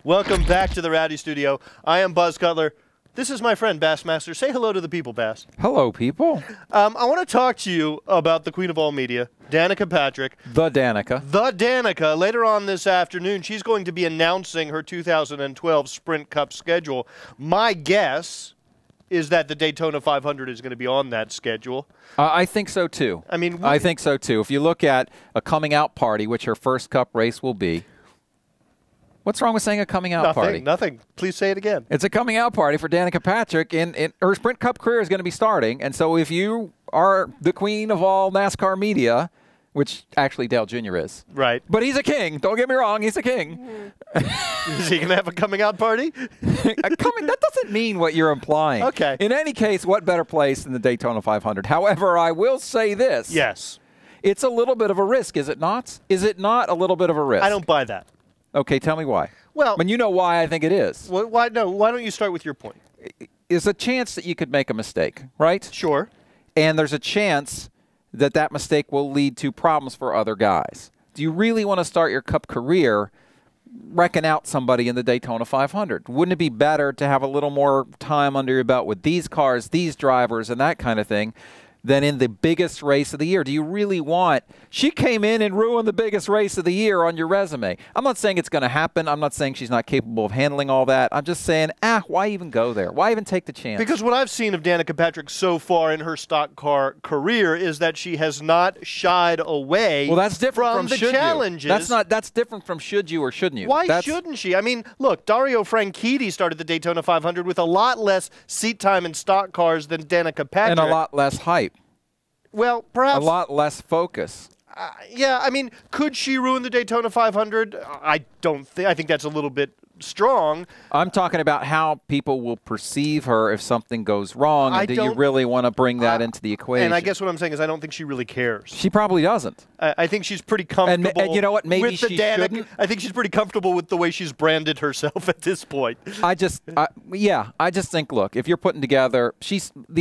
Welcome back to the Rowdy Studio. I am Buzz Cutler. This is my friend Bassmaster. Say hello to the people, Bass. Hello, people. I want to talk to you about the queen of all media, Danica Patrick. The Danica. The Danica. Later on this afternoon, she's going to be announcing her 2012 Sprint Cup schedule. My guess is that the Daytona 500 is going to be on that schedule. I think so, too. I think so, too. If you look at a coming-out party, which her first Cup race will be, what's wrong with saying a coming-out party? Nothing. Please say it again. It's a coming-out party for Danica Patrick, and her Sprint Cup career is going to be starting. And so if you are the queen of all NASCAR media, which actually Dale Jr. is. Right. But he's a king. Don't get me wrong. He's a king. Is he going to have a coming-out party? That doesn't mean what you're implying. Okay. In any case, what better place than the Daytona 500? However, I will say this. Yes. It's a little bit of a risk, is it not? Is it not a little bit of a risk? I don't buy that. Okay, tell me why. Well, you know why I think it is. Why don't you start with your point? There's a chance that you could make a mistake, right? Sure. And there's a chance that that mistake will lead to problems for other guys. Do you really want to start your Cup career wrecking out somebody in the Daytona 500? Wouldn't it be better to have a little more time under your belt with these cars, these drivers, and that kind of thing than in the biggest race of the year? Do you really want... She came in and ruined the biggest race of the year on your resume. I'm not saying it's going to happen. I'm not saying she's not capable of handling all that. I'm just saying, why even go there? Why even take the chance? Because what I've seen of Danica Patrick so far in her stock car career is that she has not shied away that's different from the challenges. That's different from should you or shouldn't you. Why shouldn't she? I mean, look, Dario Franchitti started the Daytona 500 with a lot less seat time in stock cars than Danica Patrick. And a lot less hype. Well, perhaps... A lot less focus. Yeah, I mean, could she ruin the Daytona 500? I don't think. I think that's a little bit strong. I'm talking about how people will perceive her if something goes wrong, and do you really want to bring that into the equation? And I guess what I'm saying is I don't think she really cares. She probably doesn't. I think she's pretty comfortable. And you know what? Maybe she shouldn't. I think she's pretty comfortable with the way she's branded herself at this point. I just think, look, if you're putting together,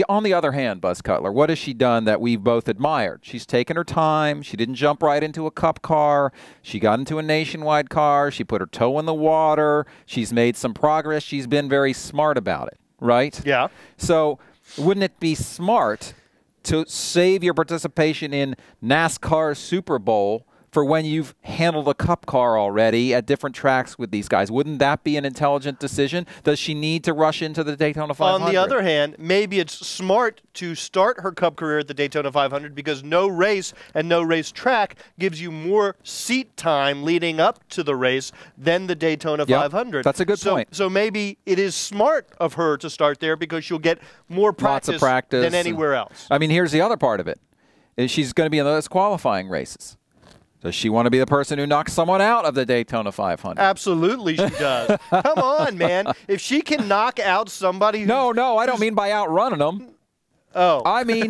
on the other hand, Buzz Cutler, what has she done that we've both admired? She's taken her time. She didn't jump right into a Cup car. She got into a nationwide car. She put her toe in the water. She's made some progress. She's been very smart about it, right? Yeah. So wouldn't it be smart to save your participation in NASCAR Super Bowl for when you've handled a Cup car already at different tracks with these guys? Wouldn't that be an intelligent decision? Does she need to rush into the Daytona 500? On the other hand, maybe it's smart to start her Cup career at the Daytona 500 because no race and no race track gives you more seat time leading up to the race than the Daytona 500. That's a good point. So maybe it is smart of her to start there because she'll get more Lots of practice than anywhere else. I mean, here's the other part of it. She's going to be in those qualifying races. Does she want to be the person who knocks someone out of the Daytona 500? Absolutely she does. Come on, man. If she can knock out somebody who's... No, I don't mean by outrunning them. Oh. I mean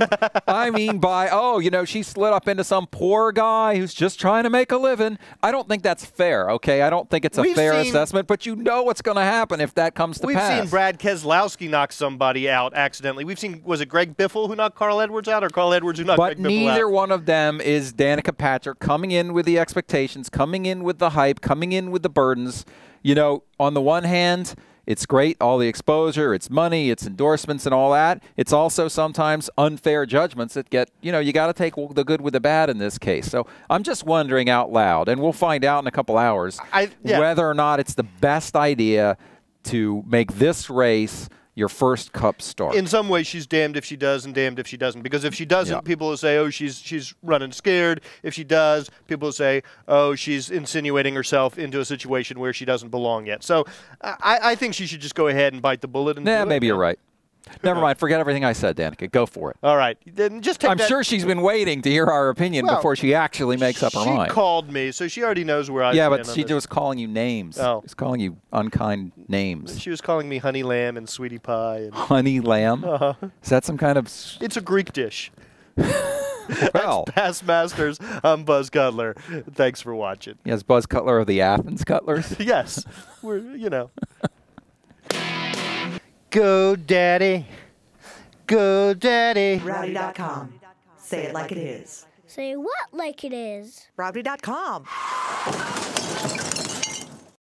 by, she slid up into some poor guy who's just trying to make a living. I don't think that's fair, okay? I don't think it's a fair assessment, but you know what's going to happen if that comes to pass. We've seen Brad Keselowski knock somebody out accidentally. We've seen, was it Greg Biffle who knocked Carl Edwards out or Carl Edwards who knocked Greg Biffle out? But neither one of them is Danica Patrick coming in with the expectations, coming in with the hype, coming in with the burdens. On the one hand, it's great, all the exposure, it's money, it's endorsements and all that. It's also sometimes unfair judgments that get, you got to take the good with the bad in this case. So I'm just wondering out loud, and we'll find out in a couple hours whether or not it's the best idea to make this race your first Cup start. In some ways, she's damned if she does and damned if she doesn't. Because if she doesn't, people will say, oh, she's running scared. If she does, people will say, oh, she's insinuating herself into a situation where she doesn't belong yet. So I think she should just go ahead and bite the bullet. And maybe you're right. Never mind. Forget everything I said, Danica. Go for it. All right. Then just take I'm sure she's been waiting to hear our opinion before she actually makes up her mind. She called me, so she already knows where I stand. Yeah, but she was calling you names. Oh. She's calling you unkind names. She was calling me honey lamb and sweetie pie. And honey lamb? Is that some kind of... It's a Greek dish. Well. That's Bassmasters. I'm Buzz Cutler. Thanks for watching. Yes, Buzz Cutler of the Athens Cutlers? Yes. Go, Daddy. Go, Daddy. Rowdy.com. Say it like it is. Say what like it is? Rowdy.com.